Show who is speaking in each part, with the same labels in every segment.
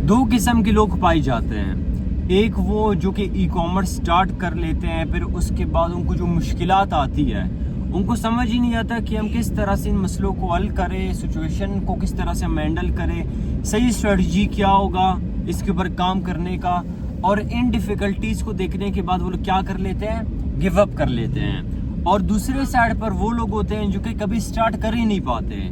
Speaker 1: दो किस्म के लोग पाए जाते हैं। एक वो जो कि ई कॉमर्स स्टार्ट कर लेते हैं, फिर उसके बाद उनको जो मुश्किलात आती है उनको समझ ही नहीं आता कि हम किस तरह से इन मसलों को हल करें, सिचुएशन को किस तरह से हम हैंडल करें, सही स्ट्रेटजी क्या होगा इसके ऊपर काम करने का। और इन डिफ़िकल्टीज़ को देखने के बाद वो लोग क्या कर लेते हैं, गिव अप कर लेते हैं। और दूसरे साइड पर वो लोग होते हैं जो कि कभी स्टार्ट कर ही नहीं पाते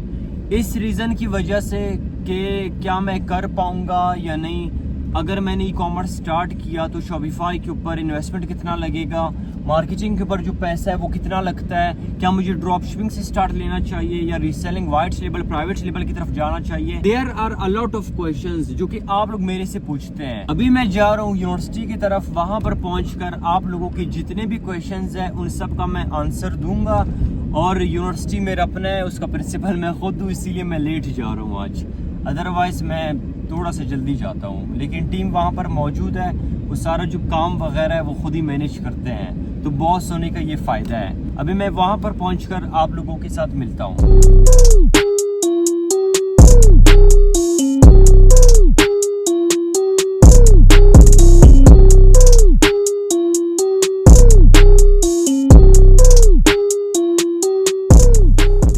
Speaker 1: इस रीज़न की वजह से कि क्या मैं कर पाऊँगा या नहीं, अगर मैंने ई कॉमर्स स्टार्ट किया तो शॉपिफाई के ऊपर इन्वेस्टमेंट कितना लगेगा, मार्केटिंग के ऊपर जो पैसा है वो कितना लगता है, क्या मुझे ड्रॉप शिपिंग से स्टार्ट लेना चाहिए या reselling white label private label की तरफ जाना चाहिए। There are a lot of questions जो कि आप लोग मेरे से पूछते हैं। अभी मैं जा रहा हूँ यूनिवर्सिटी की तरफ, वहां पर पहुंचकर आप लोगों के जितने भी क्वेश्चंस हैं उन सब का मैं आंसर दूंगा। और यूनिवर्सिटी मेरा अपना है, उसका प्रिंसिपल मैं खुद हूँ, इसीलिए मैं लेट जा रहा हूँ आज, अदरवाइज मैं थोड़ा सा जल्दी जाता हूँ। लेकिन टीम वहाँ पर मौजूद है, वो सारा जो काम वगैरह है वो खुद ही मैनेज करते हैं, तो बॉस होने का ये फ़ायदा है। अभी मैं वहाँ पर पहुँचकर आप लोगों के साथ मिलता हूँ।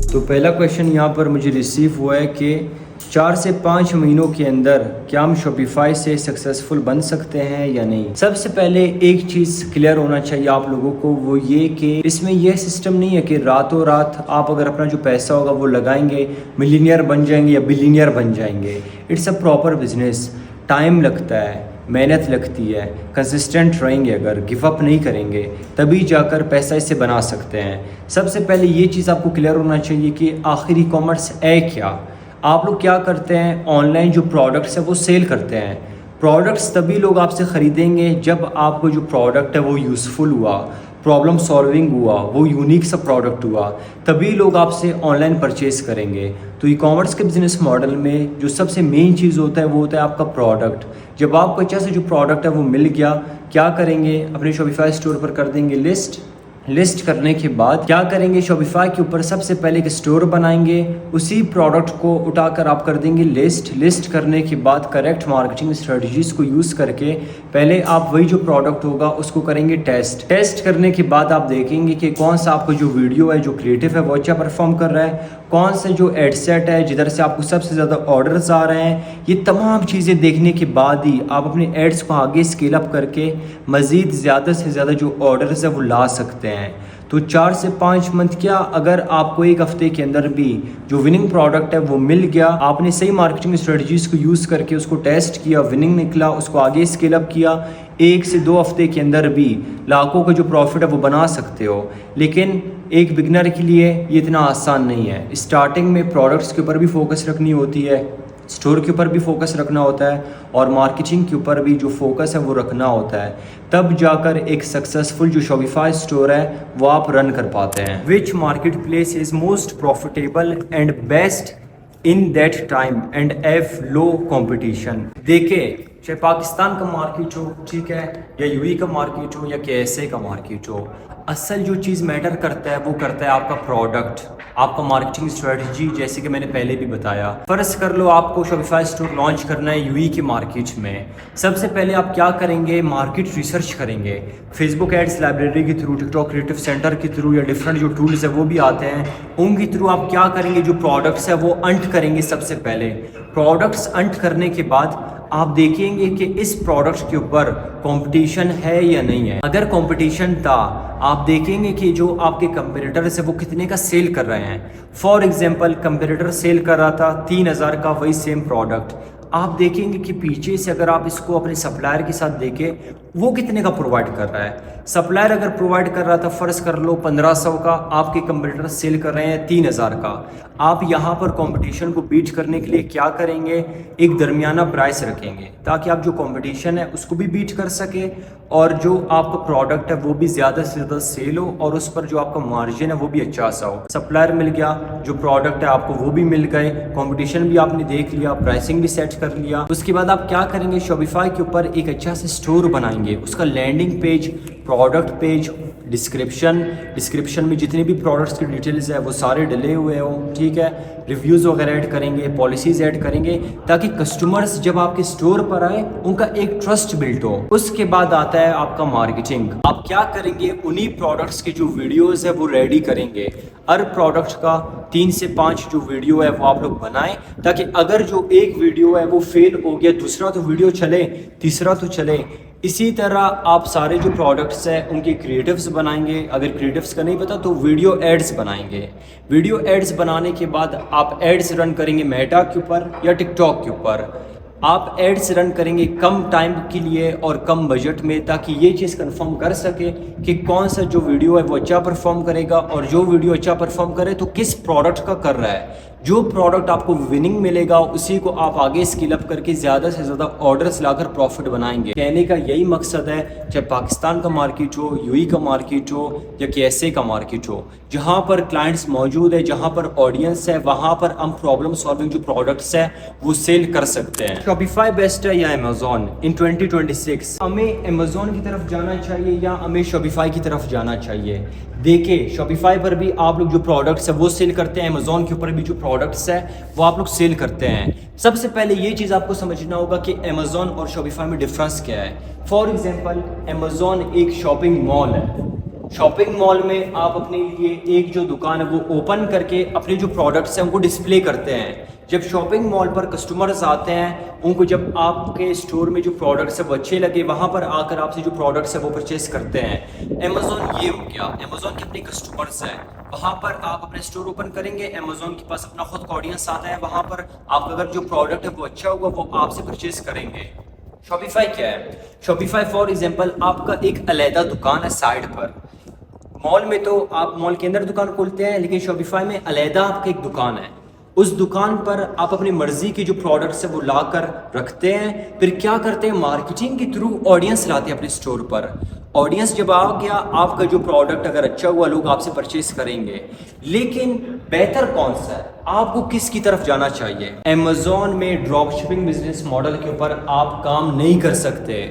Speaker 1: तो पहला क्वेश्चन यहाँ पर मुझे रिसीव हुआ है कि 4 से 5 महीनों के अंदर क्या हम शॉपिफाई से सक्सेसफुल बन सकते हैं या नहीं। सबसे पहले एक चीज़ क्लियर होना चाहिए आप लोगों को, वो ये कि इसमें यह सिस्टम नहीं है कि रातों रात आप अगर अपना जो पैसा होगा वो लगाएंगे मिलीनियर बन जाएंगे या बिलीनियर बन जाएंगे। It's a proper business, time लगता है, मेहनत लगती है, कंसिस्टेंट रहेंगे, अगर गिव अप नहीं करेंगे तभी जाकर पैसा इससे बना सकते हैं। सबसे पहले ये चीज़ आपको क्लियर होना चाहिए कि आखिर ई कॉमर्स है क्या। आप लोग क्या करते हैं, ऑनलाइन जो प्रोडक्ट्स है वो सेल करते हैं। प्रोडक्ट्स तभी लोग आपसे ख़रीदेंगे जब आपको जो प्रोडक्ट है वो यूज़फुल हुआ, प्रॉब्लम सॉल्विंग हुआ, वो यूनिक सा प्रोडक्ट हुआ, तभी लोग आपसे ऑनलाइन परचेज़ करेंगे। तो ई कॉमर्स के बिज़नेस मॉडल में जो सबसे मेन चीज़ होता है वो होता है आपका प्रोडक्ट। जब आपको अच्छा से जो प्रोडक्ट है वो मिल गया, क्या करेंगे, अपने शॉपिफाई स्टोर पर कर देंगे लिस्ट करने के बाद क्या करेंगे, शॉपिफाई के ऊपर सबसे पहले एक स्टोर बनाएंगे, उसी प्रोडक्ट को उठाकर आप कर देंगे लिस्ट करने के बाद करेक्ट मार्केटिंग स्ट्रेटजीज को यूज़ करके पहले आप वही जो प्रोडक्ट होगा उसको करेंगे टेस्ट करने के बाद आप देखेंगे कि कौन सा आपको जो वीडियो है जो क्रिएटिव है वो अच्छा परफॉर्म कर रहा है, कौन से जो एड सेट है जिधर से आपको सबसे ज़्यादा ऑर्डर्स आ रहे हैं। ये तमाम चीज़ें देखने के बाद ही आप अपने एड्स को आगे स्केल अप करके मज़ीद ज़्यादा से ज़्यादा जो ऑर्डर्स है वो ला सकते हैं। तो 4 से 5 मंथ क्या, अगर आपको एक हफ्ते के अंदर भी जो विनिंग प्रोडक्ट है वो मिल गया, आपने सही मार्केटिंग स्ट्रेटजीज को यूज़ करके उसको टेस्ट किया, विनिंग निकला, उसको आगे स्केल अप किया, 1 से 2 हफ्ते के अंदर भी लाखों का जो प्रॉफिट है वो बना सकते हो। लेकिन एक बिगनर के लिए ये इतना आसान नहीं है। स्टार्टिंग में प्रोडक्ट्स के ऊपर भी फोकस रखनी होती है, स्टोर के ऊपर भी फोकस रखना होता है और मार्केटिंग के ऊपर भी जो फोकस है वो रखना होता है, तब जाकर एक सक्सेसफुल जो शॉपिफाई स्टोर है वो आप रन कर पाते हैं। Which market place is most profitable and best in that time and F low competition. देखिए, चाहे पाकिस्तान का मार्केट हो, ठीक है, या यूएई का मार्केट हो या केएसए का मार्केट हो, असल जो चीज़ मैटर करता है वो करता है आपका प्रोडक्ट, आपका मार्केटिंग स्ट्रेटजी। जैसे कि मैंने पहले भी बताया, फर्ज कर लो आपको शॉपिफाई स्टोर लॉन्च करना है यूएई के मार्केट में। सबसे पहले आप क्या करेंगे, मार्केट रिसर्च करेंगे, फेसबुक एड्स लाइब्रेरी के थ्रू, टिकटॉक क्रिएटिव सेंटर के थ्रू या डिफरेंट जो टूल्स है वो भी आते हैं, उनके थ्रू आप क्या करेंगे, जो प्रोडक्ट्स है वो अंट करेंगे। सबसे पहले प्रोडक्ट्स अंट करने के बाद आप देखेंगे कि इस प्रोडक्ट के ऊपर कंपटीशन है या नहीं है। अगर कंपटीशन था, आप देखेंगे कि जो आपके कंपेटिटर्स है वो कितने का सेल कर रहे हैं। फॉर एग्जांपल, कंपेटिटर सेल कर रहा था 3000 का वही सेम प्रोडक्ट, आप देखेंगे कि पीछे से अगर आप इसको अपने सप्लायर के साथ देखें वो कितने का प्रोवाइड कर रहा है। सप्लायर अगर प्रोवाइड कर रहा था फ़र्ज़ कर लो 1500 का, आपके कंपटीटर सेल कर रहे हैं 3000 का। आप यहाँ पर कंपटीशन को बीट करने के लिए क्या करेंगे, एक दरमियाना प्राइस रखेंगे ताकि आप जो कंपटीशन है उसको भी बीट कर सके और जो आपका प्रोडक्ट है वो भी ज़्यादा से ज़्यादा सेल हो और उस पर जो आपका मार्जिन है वो भी अच्छा सा हो। सप्लायर मिल गया, जो प्रोडक्ट है आपको वो भी मिल गए, कंपटीशन भी आपने देख लिया, प्राइसिंग भी सेट कर लिया। उसके बाद आप क्या करेंगे, शॉपिफाई के ऊपर एक अच्छा सा स्टोर बनाएंगे। बनाएंगे, उसका landing page, product page, description में जितने भी प्रोडक्ट्स की डिटेल्स है वो सारे डले हुए हो, ठीक है। रिव्यूज़ वगैरह ऐड करेंगे, पॉलिसीज़ ऐड करेंगे, ताकि कस्टमर्स जब आपके स्टोर पर आए उनका एक ट्रस्ट बिल्ड हो। उसके बाद आता है आपका मार्केटिंग। आप क्या करेंगे, उन्हीं प्रोडक्ट्स के जो वीडियोस है वो रेडी करेंगे। हर प्रोडक्ट का 3 से 5 जो वीडियो है वो आप लोग बनाएं, ताकि अगर जो एक वीडियो है वो फेल हो गया, दूसरा तो वीडियो चले, तीसरा तो चले। इसी तरह आप सारे जो प्रोडक्ट्स हैं उनके क्रिएटिव्स बनाएंगे। अगर क्रिएटिव्स का नहीं पता तो वीडियो एड्स बनाएंगे। वीडियो एड्स बनाने के बाद आप एड्स रन करेंगे मेटा के ऊपर या टिकटॉक के ऊपर। आप एड्स रन करेंगे कम टाइम के लिए और कम बजट में, ताकि ये चीज़ कंफर्म कर सके कि कौन सा जो वीडियो है वो अच्छा परफॉर्म करेगा, और जो वीडियो अच्छा परफॉर्म करे तो किस प्रोडक्ट का कर रहा है। जो प्रोडक्ट आपको विनिंग मिलेगा उसी को आप आगे स्किल अप करके ज़्यादा से ज़्यादा ऑर्डर्स लाकर प्रॉफिट बनाएंगे। कहने का यही मकसद है, चाहे पाकिस्तान का मार्केट हो, यूएई का मार्केट हो या KSA का मार्केट हो, जहाँ पर क्लाइंट्स मौजूद है, जहाँ पर ऑडियंस है, वहाँ पर हम प्रॉब्लम सॉल्विंग जो प्रोडक्ट्स है वो सेल कर सकते हैं। शॉपिफाई बेस्ट है या अमेजोन इन 2026? हमें अमेजोन की तरफ जाना चाहिए या हमें शॉपिफाई की तरफ जाना चाहिए? देखिए, शॉपिफाई पर भी आप लोग जो प्रोडक्ट्स है वो सेल करते हैं, अमेजोन के ऊपर भी जो प्रोडक्ट्स है वो आप लोग सेल करते हैं। सबसे पहले ये चीज़ आपको समझना होगा कि अमेजोन और शॉपिफाई में डिफरेंस क्या है। फॉर एग्जांपल, अमेजोन एक शॉपिंग मॉल है। शॉपिंग मॉल में आप अपने लिए एक जो दुकान है वो ओपन करके अपने जो प्रोडक्ट्स हैं उनको डिस्प्ले करते हैं। जब शॉपिंग मॉल पर कस्टमर्स आते हैं, उनको जब आपके स्टोर में जो प्रोडक्ट्स है वो अच्छे लगे, वहाँ पर आकर आपसे जो प्रोडक्ट्स है वो परचेस करते हैं। अमेजोन ये हो गया, अमेजोन के अपने कस्टमर्स हैं, वहाँ पर आप अपने स्टोर ओपन करेंगे, अमेजोन के पास अपना खुद का ऑडियंस आता है, वहाँ पर आप अगर जो प्रोडक्ट है वो अच्छा होगा वो आपसे परचेस करेंगे। शॉपिफाई क्या है? शॉपिफाई फॉर एग्जांपल आपका एक अलहदा दुकान है साइड पर। मॉल में तो आप मॉल के अंदर दुकान खोलते हैं, लेकिन शॉपिफाई में अलहदा आपकी एक दुकान है। उस दुकान पर आप अपनी मर्जी के जो प्रोडक्ट्स है वो लाकर रखते हैं। फिर क्या करते हैं, मार्केटिंग के थ्रू ऑडियंस लाते हैं अपने स्टोर पर। ऑडियंस जब आ गया, आपका जो प्रोडक्ट अगर अच्छा हुआ, लोग आपसे परचेस करेंगे। लेकिन बेहतर कौन सा है, आपको किसकी तरफ जाना चाहिए? अमेजोन में ड्रॉप शिपिंग बिजनेस मॉडल के ऊपर आप काम नहीं कर सकते।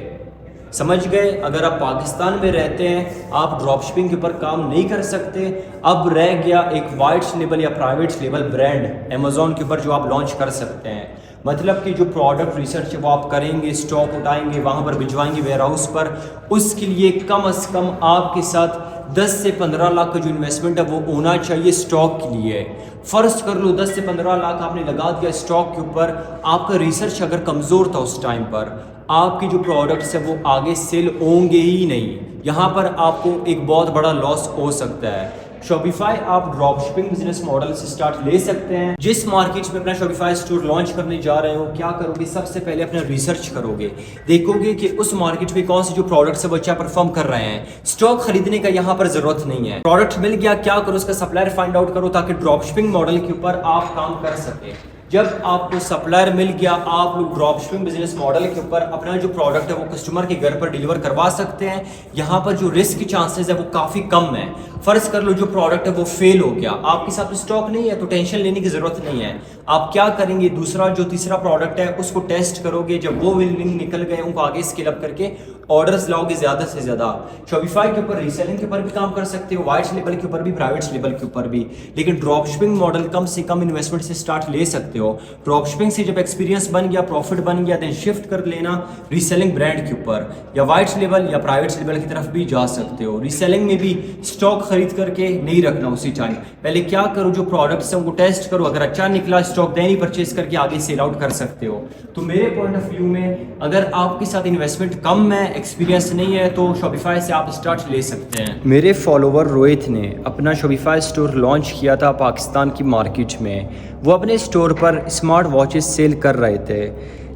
Speaker 1: समझ गए? अगर आप पाकिस्तान में रहते हैं, आप ड्रॉप शिपिंग के ऊपर काम नहीं कर सकते। अब रह गया एक वाइट लेबल या प्राइवेट लेबल ब्रांड अमेजोन के ऊपर जो आप लॉन्च कर सकते हैं। मतलब कि जो प्रोडक्ट रिसर्च है वो आप करेंगे, स्टॉक उठाएंगे, वहाँ पर भिजवाएंगे वेयर हाउस पर। उसके लिए कम से कम आपके साथ 10 से 15 लाख का जो इन्वेस्टमेंट है वो होना चाहिए स्टॉक के लिए। फर्स्ट कर लो 10 से 15 लाख आपने लगा दिया स्टॉक के ऊपर, आपका रिसर्च अगर कमज़ोर था उस टाइम पर, आपकी जो प्रोडक्ट्स है वो आगे सेल होंगे ही नहीं। यहाँ पर आपको एक बहुत बड़ा लॉस हो सकता है। शॉपिफाई आप ड्रॉप शिपिंग बिजनेस मॉडल से स्टार्ट ले सकते हैं। जिस मार्केट में अपना शॉपिफाई स्टोर लॉन्च करने जा रहे हो, क्या करोगे, सबसे पहले अपना रिसर्च करोगे, देखोगे कि उस मार्केट में कौन से जो प्रोडक्ट्स है वो अच्छा परफॉर्म कर रहे हैं। स्टॉक खरीदने का यहाँ पर जरूरत नहीं है। प्रोडक्ट मिल गया, क्या करो, उसका सप्लायर फाइंड आउट करो, ताकि ड्रॉप शिपिंग मॉडल के ऊपर आप काम कर सके। जब आपको सप्लायर मिल गया, आप लोग ड्रॉप शिपिंग बिजनेस मॉडल के ऊपर अपना जो प्रोडक्ट है वो कस्टमर के घर पर डिलीवर करवा सकते हैं। यहाँ पर जो रिस्क के चांसेस है वो काफ़ी कम है। फर्ज कर लो जो प्रोडक्ट है वो फेल हो गया, आपके साथ स्टॉक नहीं है तो टेंशन लेने की ज़रूरत नहीं है। आप क्या करेंगे, दूसरा जो तीसरा प्रोडक्ट है उसको टेस्ट करोगे। जब वो विनिंग निकल गए, उनको आगे स्केल अप करके ऑर्डर्स लाओगे ज़्यादा से ज़्यादा। शॉपिफाई के ऊपर रीसेलिंग के ऊपर भी काम कर सकते हो, वाइट लेबल के ऊपर भी, प्राइवेट लेबल के ऊपर भी। लेकिन ड्रॉप शिपिंग मॉडल कम से कम इन्वेस्टमेंट से स्टार्ट ले सकते हो। ड्रॉप शिपिंग से जब एक्सपीरियंस बन गया, प्रॉफिट बन गया, देन शिफ्ट कर लेना रीसेलिंग ब्रांड के ऊपर, या वाइट लेबल या प्राइवेट लेबल की तरफ भी जा सकते हो। रीसेलिंग में भी स्टॉक खरीद करके नहीं रखना उसी टाइम। पहले क्या करो, जो प्रोडक्ट्स हैं उनको टेस्ट करो, अगर अच्छा निकला स्टॉक देन ही परचेज करके आगे सेल आउट कर सकते हो। तो मेरे पॉइंट ऑफ व्यू में अगर आपके साथ इन्वेस्टमेंट कम है, एक्सपीरियंस नहीं है, तो शॉपिफाई से आप स्टार्ट ले सकते हैं। मेरे फॉलोवर रोहित ने अपना शॉपिफाई स्टोर लॉन्च किया था पाकिस्तान की मार्केट में। वो अपने स्टोर पर स्मार्ट वॉचेस सेल कर रहे थे,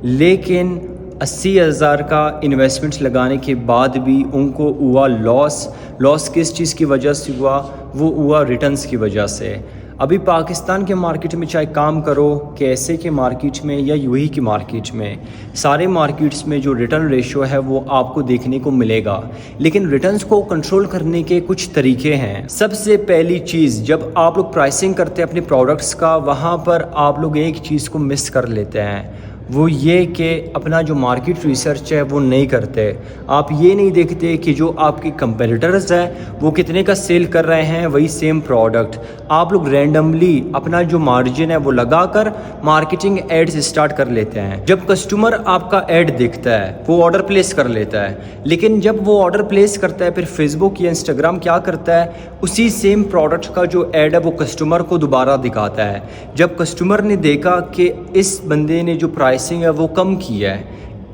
Speaker 1: लेकिन 80,000 का इन्वेस्टमेंट लगाने के बाद भी उनको हुआ लॉस किस चीज़ की वजह से हुआ? वो हुआ रिटर्न्स की वजह से। अभी पाकिस्तान के मार्केट में चाहे काम करो, KSA के मार्केट में या यूएई की मार्केट में, सारे मार्केट्स में जो रिटर्न रेशियो है वो आपको देखने को मिलेगा। लेकिन रिटर्न्स को कंट्रोल करने के कुछ तरीके हैं। सबसे पहली चीज़, जब आप लोग प्राइसिंग करते हैं अपने प्रोडक्ट्स का, वहाँ पर आप लोग एक चीज़ को मिस कर लेते हैं, वो ये कि अपना जो मार्केट रिसर्च है वो नहीं करते। आप ये नहीं देखते कि जो आपके कंपेटिटर्स हैं वो कितने का सेल कर रहे हैं वही सेम प्रोडक्ट। आप लोग रैंडमली अपना जो मार्जिन है वो लगाकर मार्केटिंग एड्स स्टार्ट कर लेते हैं। जब कस्टमर आपका ऐड देखता है वो ऑर्डर प्लेस कर लेता है, लेकिन जब वो ऑर्डर प्लेस करता है फिर फेसबुक या इंस्टाग्राम क्या करता है, उसी सेम प्रोडक्ट का जो ऐड है वो कस्टमर को दोबारा दिखाता है। जब कस्टमर ने देखा कि इस बंदे ने जो प्राइसिंग है वो कम की है,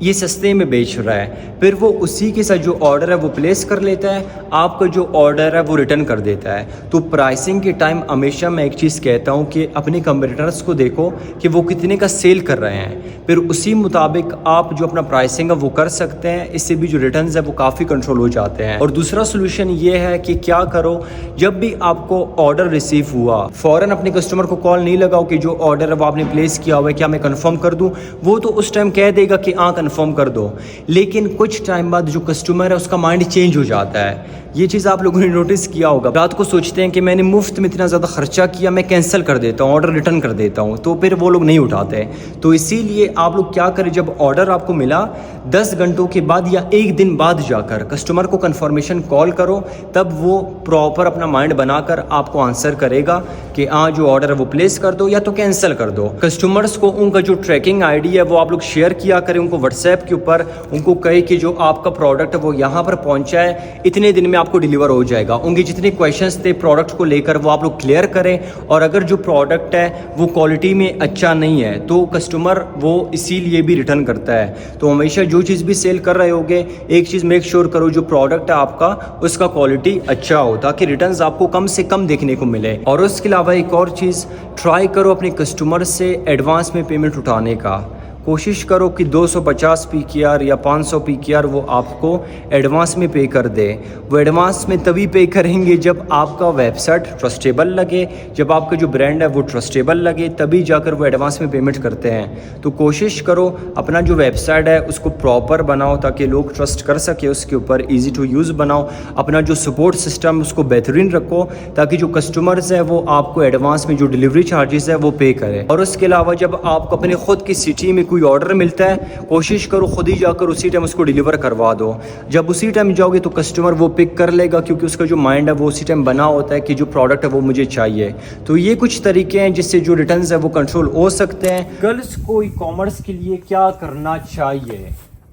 Speaker 1: ये सस्ते में बेच रहा है, फिर वो उसी के साथ जो ऑर्डर है वो प्लेस कर लेता है, आपका जो ऑर्डर है वो रिटर्न कर देता है। तो प्राइसिंग के टाइम हमेशा मैं एक चीज़ कहता हूँ कि अपने कंपटीटर्स को देखो कि वो कितने का सेल कर रहे हैं, फिर उसी मुताबिक आप जो अपना प्राइसिंग है वो कर सकते हैं। इससे भी जो रिटर्न्स है वो काफ़ी कंट्रोल हो जाते हैं। और दूसरा सोल्यूशन ये है कि क्या करो, जब भी आपको ऑर्डर रिसीव हुआ फ़ौरन अपने कस्टमर को कॉल नहीं लगाओ कि जो ऑर्डर है वो आपने प्लेस किया हुआ है क्या मैं कन्फर्म कर दूँ। वो तो उस टाइम कह देगा कि हाँ कन्फर्म कर दो, लेकिन कुछ टाइम बाद जो कस्टमर है उसका माइंड चेंज हो जाता है। ये चीज़ आप लोगों ने नोटिस किया होगा, रात को सोचते हैं कि मैंने मुफ्त में इतना ज़्यादा खर्चा किया, मैं कैंसिल कर देता हूँ, ऑर्डर रिटर्न कर देता हूँ, तो फिर वो लोग नहीं उठाते। तो इसीलिए आप लोग क्या करें, जब ऑर्डर आपको मिला 10 घंटों के बाद या एक दिन बाद जाकर कस्टमर को कंफर्मेशन कॉल करो, तब वो प्रॉपर अपना माइंड बनाकर आपको आंसर करेगा कि हाँ जो ऑर्डर है वो प्लेस कर दो या तो कैंसिल कर दो। कस्टमर्स को उनका जो ट्रैकिंग आईडी है वो आप लोग शेयर किया करें उनको व्हाट्सएप के ऊपर, उनको कहे कि जो आपका प्रोडक्ट है वो यहाँ पर पहुँचा है, इतने दिन में आपको डिलीवर हो जाएगा। उनके जितने क्वेश्चंस थे प्रोडक्ट को लेकर वो आप लोग क्लियर करें, और अगर जो प्रोडक्ट है वो क्वालिटी में अच्छा नहीं है तो कस्टमर वो इसीलिए भी रिटर्न करता है। तो हमेशा जो चीज़ भी सेल कर रहे होगे एक चीज़ मेक श्योर करो जो प्रोडक्ट है आपका उसका क्वालिटी अच्छा हो, ताकि रिटर्न्स आपको कम से कम देखने को मिले। और उसके अलावा एक और चीज़ ट्राई करो अपने कस्टमर से एडवांस में पेमेंट उठाने का। कोशिश करो कि 250 PKR या 500 PKR वो आपको एडवांस में पे कर दे। वो एडवांस में तभी पे करेंगे जब आपका वेबसाइट ट्रस्टेबल लगे, जब आपका जो ब्रांड है वो ट्रस्टेबल लगे, तभी जाकर वो एडवांस में पेमेंट करते हैं। तो कोशिश करो अपना जो वेबसाइट है उसको प्रॉपर बनाओ ताकि लोग ट्रस्ट कर सके उसके ऊपर, ईजी टू यूज़ बनाओ। अपना जो सपोर्ट सिस्टम उसको बेहतरीन रखो ताकि जो कस्टमर्स है वो आपको एडवांस में जो डिलीवरी चार्जेस है वो पे करें। और उसके अलावा जब आपको अपने खुद की सिटी में कोई ऑर्डर मिलता है कोशिश करो खुद ही जाकर उसी टाइम उसको डिलीवर करवा दो। जब उसी टाइम जाओगे तो कस्टमर वो पिक कर लेगा, क्योंकि उसका जो माइंड है वो उसी टाइम बना होता है कि जो प्रोडक्ट है वो मुझे चाहिए। तो ये कुछ तरीके हैं जिससे जो रिटर्न्स है वो कंट्रोल हो सकते हैं। गर्ल्स को ई कॉमर्स के लिए क्या करना चाहिए?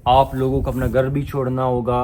Speaker 1: आप लोगों को अपना घर भी छोड़ना होगा,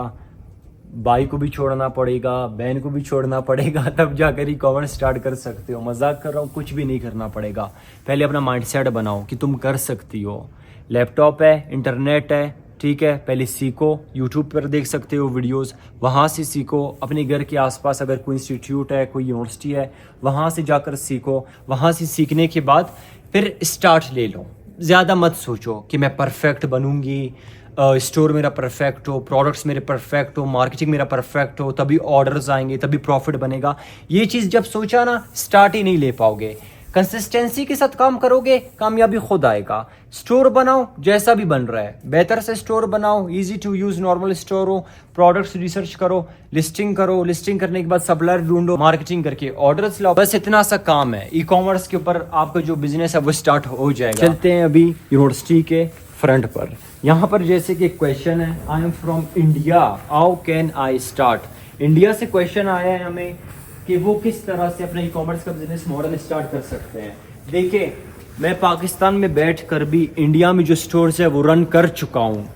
Speaker 1: भाई को भी छोड़ना पड़ेगा, बहन को भी छोड़ना पड़ेगा, तब जाकर ई कॉमर्स स्टार्ट कर सकते हो। मजाक कर रहा हूँ, कुछ भी नहीं करना पड़ेगा। पहले अपना माइंडसेट बनाओ कि तुम कर सकती हो। लैपटॉप है, इंटरनेट है, ठीक है, पहले सीखो। यूट्यूब पर देख सकते हो वीडियोस, वहाँ से सीखो। अपने घर के आसपास अगर कोई इंस्टीट्यूट है, कोई यूनिवर्सिटी है, वहाँ से जाकर सीखो। वहाँ से सीखने के बाद फिर स्टार्ट ले लो। ज़्यादा मत सोचो कि मैं परफेक्ट बनूंगी, स्टोर मेरा परफेक्ट हो, प्रोडक्ट्स मेरे परफेक्ट हो, मार्केटिंग मेरा परफेक्ट हो, तभी ऑर्डर्स आएंगे, तभी प्रॉफिट बनेगा। ये चीज़ जब सोचा ना, स्टार्ट ही नहीं ले पाओगे। कंसिस्टेंसी के साथ काम करोगे, कामयाबी खुद आएगा। स्टोर बनाओ जैसा भी बन रहा है, बेहतर से स्टोर बनाओ, easy to use normal store हो। प्रोडक्ट्स रिसर्च करो, लिस्टिंग करो, लिस्टिंग करने के बाद सप्लायर ढूंढो, मार्केटिंग करके ऑर्डर्स लाओ। बस इतना सा काम है। ई कॉमर्स के ऊपर आपका जो बिजनेस है वो स्टार्ट हो जाएगा। चलते हैं अभी यूनिवर्सिटी के फ्रंट पर। यहाँ पर जैसे कि क्वेश्चन है, I am from India, how can I start. India से क्वेश्चन आया है हमें कि वो किस तरह से अपना ई कॉमर्स का बिजनेस मॉडल स्टार्ट कर सकते हैं। देखिए, मैं पाकिस्तान में बैठकर भी इंडिया में जो स्टोर्स है वो रन कर चुका हूँ,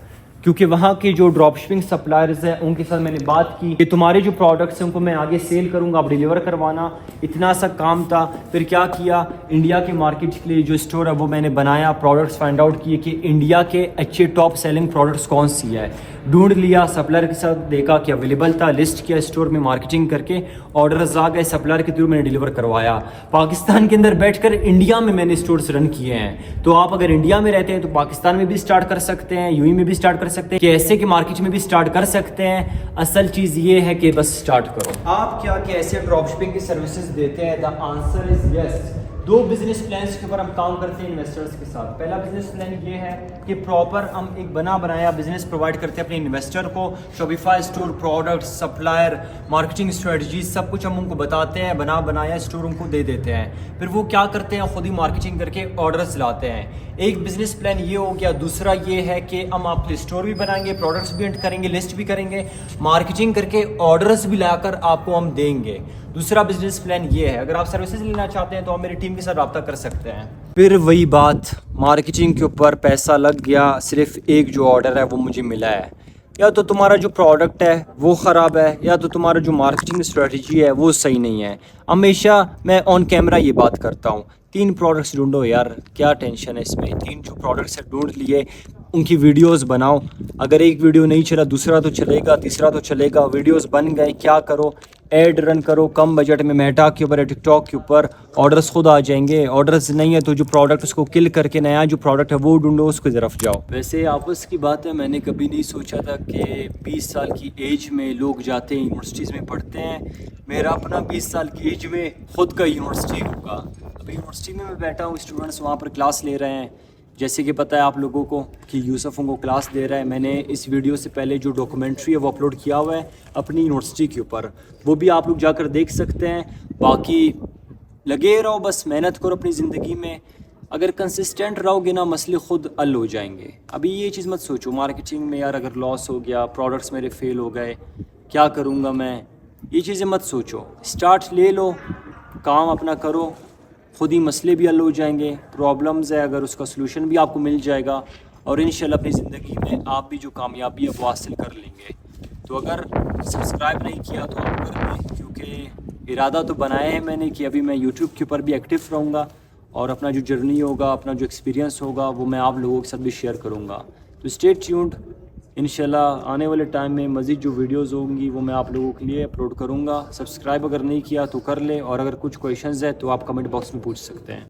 Speaker 1: क्योंकि वहाँ के जो ड्रॉपशिपिंग सप्लायर्स हैं उनके साथ मैंने बात की कि तुम्हारे जो प्रोडक्ट्स हैं उनको मैं आगे सेल करूँगा, आप डिलीवर करवाना। इतना सा काम था। फिर क्या किया, इंडिया के मार्केट के लिए जो स्टोर है वो मैंने बनाया, प्रोडक्ट्स फाइंड आउट किए कि इंडिया के अच्छे टॉप सेलिंग प्रोडक्ट्स कौन सी है, ढूंढ लिया, सप्लायर के साथ देखा कि अवेलेबल था, लिस्ट किया, स्टोर में मार्केटिंग करके ऑर्डर्स आ गए, सप्लायर के थ्रू मैंने डिलीवर करवाया। पाकिस्तान के अंदर बैठकर इंडिया में मैंने स्टोर्स रन किए हैं। तो आप अगर इंडिया में रहते हैं तो पाकिस्तान में भी स्टार्ट कर सकते हैं, यूएई में भी स्टार्ट कर सकते हैं, कैसे कि मार्केट में भी स्टार्ट कर सकते हैं। असल चीज़ ये है कि बस स्टार्ट करो। आप क्या कि ऐसे ड्रॉपशिपिंग की सर्विसेज देते हैं? The answer is yes. दो बिजनेस प्लान्स के ऊपर हम काम करते हैं इन्वेस्टर्स के साथ। पहला बिजनेस प्लान ये है कि प्रॉपर हम एक बना बनाया बिजनेस प्रोवाइड करते हैं अपने इन्वेस्टर को। Shopify store, products, supplier, marketing strategies सब कुछ हम उनको बताते हैं, बना बनाया स्टोर उनको दे देते हैं। फिर वो क्या करते हैं, खुद ही मार्केटिंग करके ऑर्डर्स लाते हैं। एक बिजनेस प्लान ये हो गया। दूसरा ये है कि हम आपके स्टोर भी बनाएंगे, प्रोडक्ट्स भी एंड करेंगे, लिस्ट भी करेंगे, मार्केटिंग करके ऑर्डर्स भी लाकर आपको हम देंगे। दूसरा बिजनेस प्लान ये है। अगर आप सर्विसेज लेना चाहते हैं तो आप मेरी टीम के साथ रब्ता कर सकते हैं। फिर वही बात, मार्केटिंग के ऊपर पैसा लग गया, सिर्फ एक जो ऑर्डर है वो मुझे मिला है। या तो तुम्हारा जो प्रोडक्ट है वो ख़राब है, या तो तुम्हारा जो मार्केटिंग स्ट्रेटजी है वो सही नहीं है। हमेशा मैं ऑन कैमरा ये बात करता हूँ, 3 प्रोडक्ट्स ढूंढो यार, क्या टेंशन है इसमें। 3 जो प्रोडक्ट्स है ढूंढ लिए, उनकी वीडियोस बनाओ। अगर एक वीडियो नहीं चला दूसरा तो चलेगा, तीसरा तो चलेगा। वीडियोस बन गए, क्या करो, ऐड रन करो कम बजट में, मेटा के ऊपर, टिकटॉक के ऊपर, ऑर्डर्स खुद आ जाएंगे। ऑर्डर्स नहीं है तो जो प्रोडक्ट उसको किल करके नया जो प्रोडक्ट है वो ढूंढो, उसकी तरफ जाओ। वैसे आपस की बात है, मैंने कभी नहीं सोचा था कि 20 साल की एज में लोग जाते हैं यूनिवर्सिटीज़ में पढ़ते हैं। मेरा अपना 20 साल की एज में खुद का यूनिवर्सिटी होगा। अभी यूनिवर्सिटी में मैं बैठा हूँ, स्टूडेंट्स वहाँ पर क्लास ले रहे हैं। जैसे कि पता है आप लोगों को कि यूसुफ उनको क्लास दे रहा है। मैंने इस वीडियो से पहले जो डॉक्यूमेंट्री है वो अपलोड किया हुआ है अपनी यूनिवर्सिटी के ऊपर, वो भी आप लोग जाकर देख सकते हैं। बाकी लगे रहो, बस मेहनत करो अपनी ज़िंदगी में। अगर कंसिस्टेंट रहोगे ना, मसले खुद हल हो जाएंगे। अभी ये चीज़ मत सोचो मार्केटिंग में यार अगर लॉस हो गया, प्रोडक्ट्स मेरे फेल हो गए, क्या करूँगा मैं, ये चीज़ें मत सोचो। स्टार्ट ले लो, काम अपना करो, खुद ही मसले भी हल हो जाएंगे। प्रॉब्लम्स है अगर उसका सलूशन भी आपको मिल जाएगा, और इंशाल्लाह अपनी ज़िंदगी में आप भी जो कामयाबी है वो हासिल कर लेंगे। तो अगर सब्सक्राइब नहीं किया तो आप कर दें, क्योंकि इरादा तो बनाया है मैंने कि अभी मैं यूट्यूब के ऊपर भी एक्टिव रहूँगा और अपना जो जर्नी होगा, अपना जो एक्सपीरियंस होगा वो मैं आप लोगों के साथ भी शेयर करूँगा। तो स्टे ट्यून्ड, इंशाल्लाह आने वाले टाइम में मज़ीद जो वीडियोस होंगी वो मैं आप लोगों के लिए अपलोड करूँगा। सब्सक्राइब अगर नहीं किया तो कर ले, और अगर कुछ क्वेश्चंस है तो आप कमेंट बॉक्स में पूछ सकते हैं।